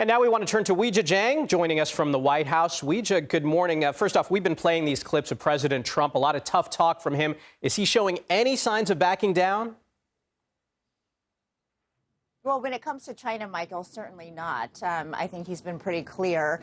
And now we want to turn to Weijia Jiang, joining us from the White House. Weijia, good morning. First off, we've been playing these clips of President Trump, a lot of tough talk from him. Is he showing any signs of backing down? Well, when it comes to China, Michael, certainly not. I think he's been pretty clear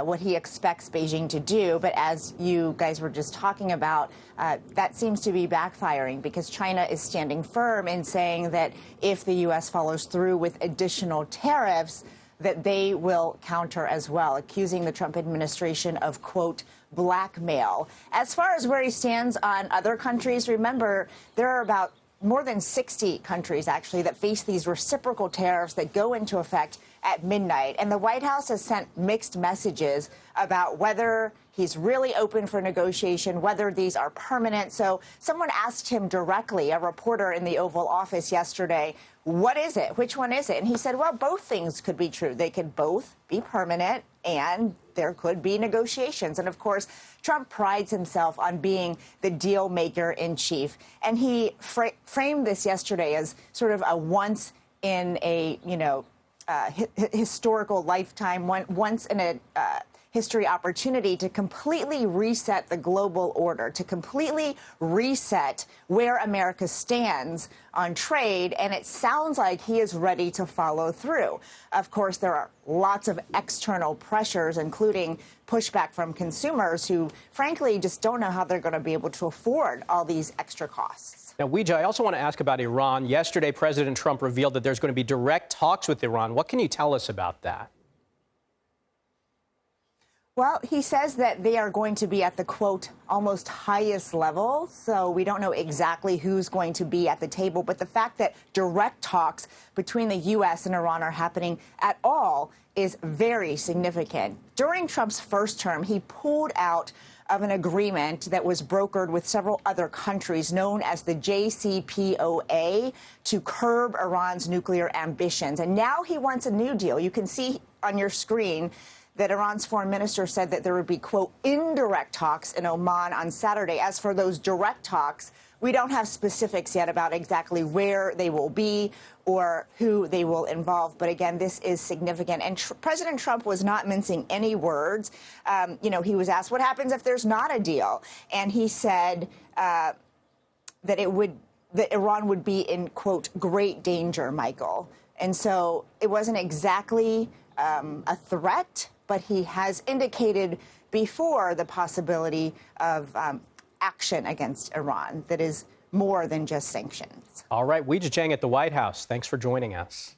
what he expects Beijing to do. But as you guys were just talking about, that seems to be backfiring because China is standing firm in saying that if the U.S. follows through with additional tariffs, that they will counter as well, accusing the Trump administration of, quote, blackmail. As far as where he stands on other countries, remember, there are about more than 60 countries, actually, that face these reciprocal tariffs that go into effect at midnight. And the White House has sent mixed messages about whether he's really open for negotiation, whether these are permanent. So someone asked him directly, a reporter in the Oval Office yesterday, what is it? Which one is it? And he said, well, both things could be true. They could both be permanent and there could be negotiations. And of course, Trump prides himself on being the deal maker in chief. And he framed this yesterday as sort of a once in a, historical lifetime, once in a history opportunity to completely reset the global order, to completely reset where America stands on trade. And it sounds like he is ready to follow through. Of course, there are lots of external pressures, including pushback from consumers who, frankly, just don't know how they're going to be able to afford all these extra costs. Now, Weijia, I also want to ask about Iran. Yesterday, President Trump revealed that there's going to be direct talks with Iran. What can you tell us about that? Well, he says that they are going to be at the, quote, almost highest level. So we don't know exactly who's going to be at the table. But the fact that direct talks between the U.S. and Iran are happening at all is very significant. During Trump's first term, he pulled out of an agreement that was brokered with several other countries known as the JCPOA to curb Iran's nuclear ambitions. And now he wants a new deal. You can see on your screen that Iran's foreign minister said that there would be, quote, indirect talks in Oman on Saturday. As for those direct talks, we don't have specifics yet about exactly where they will be or who they will involve. But again, this is significant. And President Trump was not mincing any words. He was asked what happens if there's not a deal. And he said that Iran would be in, quote, great danger, Michael. And so it wasn't exactly a threat, but he has indicated before the possibility of action against Iran that is more than just sanctions. All right, Weijia Jiang at the White House. Thanks for joining us.